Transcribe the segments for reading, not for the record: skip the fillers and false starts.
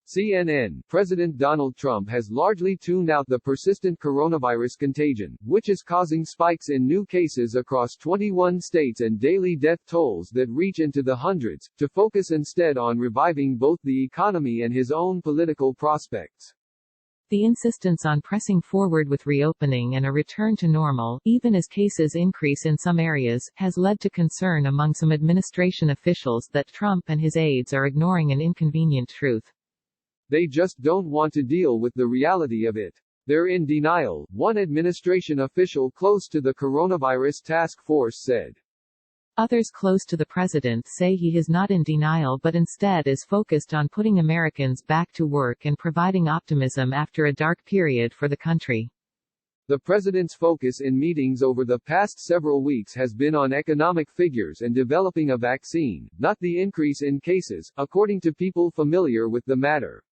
CNN, President Donald Trump has largely tuned out the persistent coronavirus contagion, which is causing spikes in new cases across 21 states and daily death tolls that reach into the hundreds, to focus instead on reviving both the economy and his own political prospects. The insistence on pressing forward with reopening and a return to normal, even as cases increase in some areas, has led to concern among some administration officials that Trump and his aides are ignoring an inconvenient truth. They just don't want to deal with the reality of it. They're in denial, one administration official close to the coronavirus task force said. Others close to the president say he is not in denial but instead is focused on putting Americans back to work and providing optimism after a dark period for the country. The president's focus in meetings over the past several weeks has been on economic figures and developing a vaccine, not the increase in cases, according to people familiar with the matter.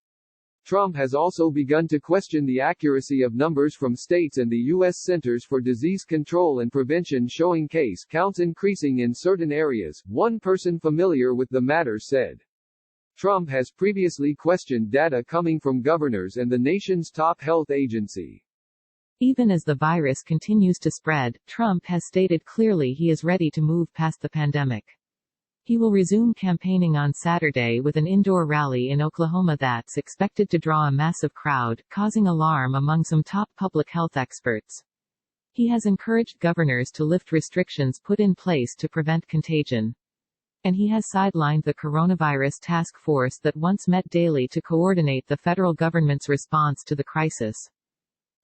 Trump has also begun to question the accuracy of numbers from states and the U.S. Centers for Disease Control and Prevention showing case counts increasing in certain areas, one person familiar with the matter said. Trump has previously questioned data coming from governors and the nation's top health agency. Even as the virus continues to spread, Trump has stated clearly he is ready to move past the pandemic. He will resume campaigning on Saturday with an indoor rally in Oklahoma that's expected to draw a massive crowd, causing alarm among some top public health experts. He has encouraged governors to lift restrictions put in place to prevent contagion. And he has sidelined the coronavirus task force that once met daily to coordinate the federal government's response to the crisis.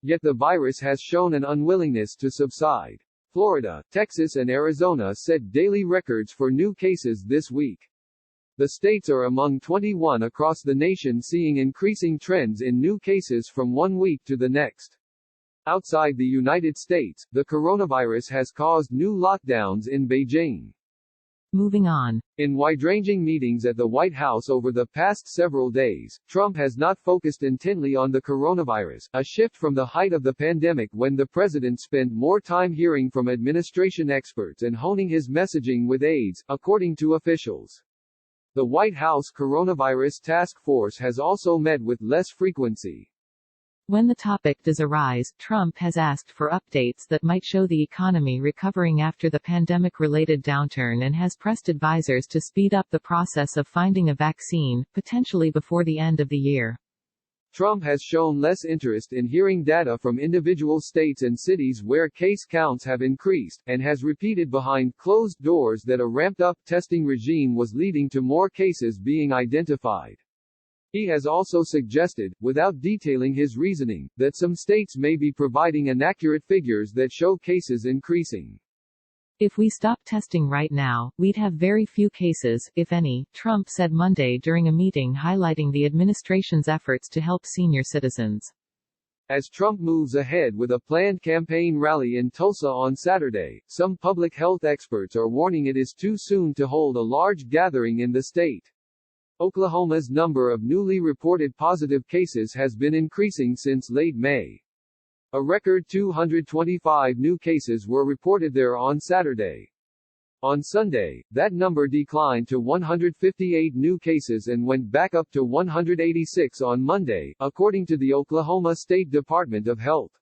Yet the virus has shown an unwillingness to subside. Florida, Texas and Arizona set daily records for new cases this week. The states are among 21 across the nation seeing increasing trends in new cases from one week to the next. Outside the United States, the coronavirus has caused new lockdowns in Beijing. Moving on. In wide-ranging meetings at the White House over the past several days, Trump has not focused intently on the coronavirus, a shift from the height of the pandemic when the president spent more time hearing from administration experts and honing his messaging with aides, according to officials. The White House Coronavirus Task Force has also met with less frequency. When the topic does arise, Trump has asked for updates that might show the economy recovering after the pandemic-related downturn and has pressed advisors to speed up the process of finding a vaccine, potentially before the end of the year. Trump has shown less interest in hearing data from individual states and cities where case counts have increased, and has repeated behind closed doors that a ramped-up testing regime was leading to more cases being identified. He has also suggested, without detailing his reasoning, that some states may be providing inaccurate figures that show cases increasing. If we stop testing right now, we'd have very few cases, if any, Trump said Monday during a meeting highlighting the administration's efforts to help senior citizens. As Trump moves ahead with a planned campaign rally in Tulsa on Saturday, some public health experts are warning it is too soon to hold a large gathering in the state. Oklahoma's number of newly reported positive cases has been increasing since late May. A record 225 new cases were reported there on Saturday. On Sunday, that number declined to 158 new cases and went back up to 186 on Monday, according to the Oklahoma State Department of Health.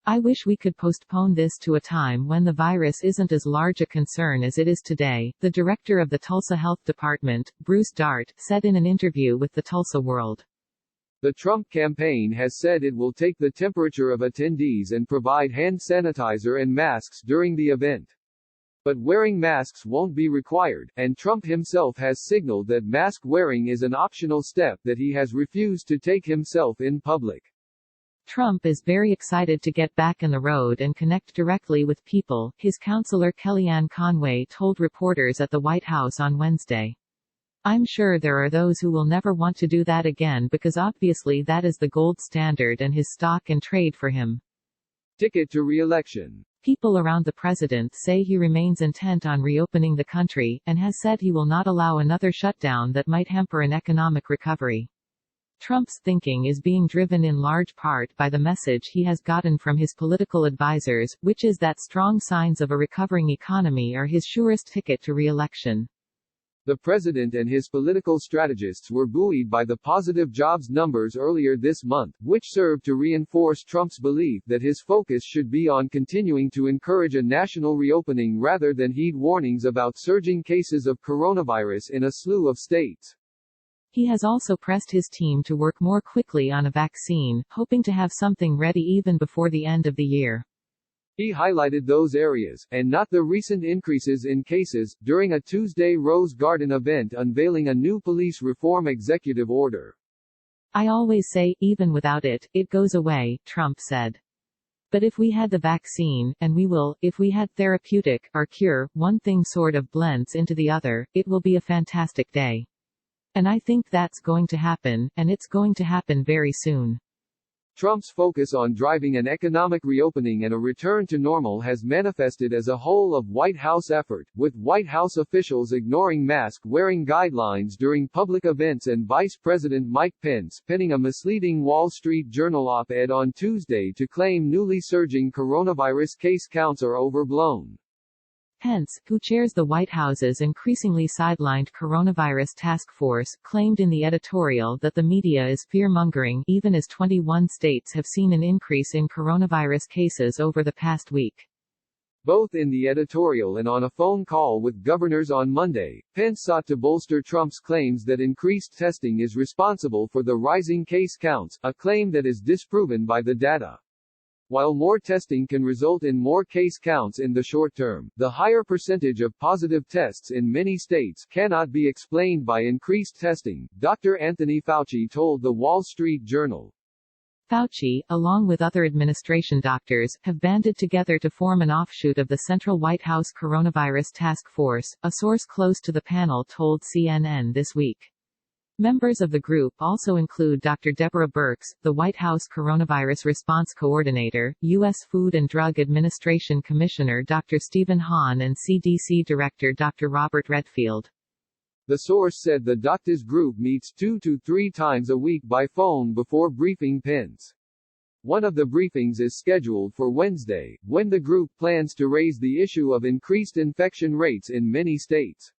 I wish we could postpone this to a time when the virus isn't as large a concern as it is today, the director of the Tulsa Health Department, Bruce Dart, said in an interview with the Tulsa World. The Trump campaign has said it will take the temperature of attendees and provide hand sanitizer and masks during the event. But wearing masks won't be required, and Trump himself has signaled that mask wearing is an optional step that he has refused to take himself in public. Trump is very excited to get back on the road and connect directly with people, his counselor Kellyanne Conway told reporters at the White House on Wednesday. I'm sure there are those who will never want to do that again because obviously that is the gold standard and his stock and trade for him. Ticket to re-election. People around the president say he remains intent on reopening the country, and has said he will not allow another shutdown that might hamper an economic recovery. Trump's thinking is being driven in large part by the message he has gotten from his political advisors, which is that strong signs of a recovering economy are his surest ticket to re-election. The president and his political strategists were buoyed by the positive jobs numbers earlier this month, which served to reinforce Trump's belief that his focus should be on continuing to encourage a national reopening rather than heed warnings about surging cases of coronavirus in a slew of states. He has also pressed his team to work more quickly on a vaccine, hoping to have something ready even before the end of the year. He highlighted those areas, and not the recent increases in cases, during a Tuesday Rose Garden event unveiling a new police reform executive order. I always say, even without it, it goes away, Trump said. But if we had the vaccine, and we will, if we had therapeutic, or cure, one thing sort of blends into the other, it will be a fantastic day. And I think that's going to happen, and it's going to happen very soon. Trump's focus on driving an economic reopening and a return to normal has manifested as a whole of White House effort, with White House officials ignoring mask-wearing guidelines during public events and Vice President Mike Pence penning a misleading Wall Street Journal op-ed on Tuesday to claim newly surging coronavirus case counts are overblown. Pence, who chairs the White House's increasingly sidelined coronavirus task force, claimed in the editorial that the media is fear-mongering even as 21 states have seen an increase in coronavirus cases over the past week. Both in the editorial and on a phone call with governors on Monday, Pence sought to bolster Trump's claims that increased testing is responsible for the rising case counts, a claim that is disproven by the data. While more testing can result in more case counts in the short term, the higher percentage of positive tests in many states cannot be explained by increased testing, Dr. Anthony Fauci told the Wall Street Journal. Fauci, along with other administration doctors, have banded together to form an offshoot of the Central White House Coronavirus Task Force, a source close to the panel told CNN this week. Members of the group also include Dr. Deborah Birx, the White House Coronavirus Response Coordinator, U.S. Food and Drug Administration Commissioner Dr. Stephen Hahn and CDC Director Dr. Robert Redfield. The source said the doctors group meets 2 to 3 times a week by phone before briefing Pence. One of the briefings is scheduled for Wednesday, when the group plans to raise the issue of increased infection rates in many states.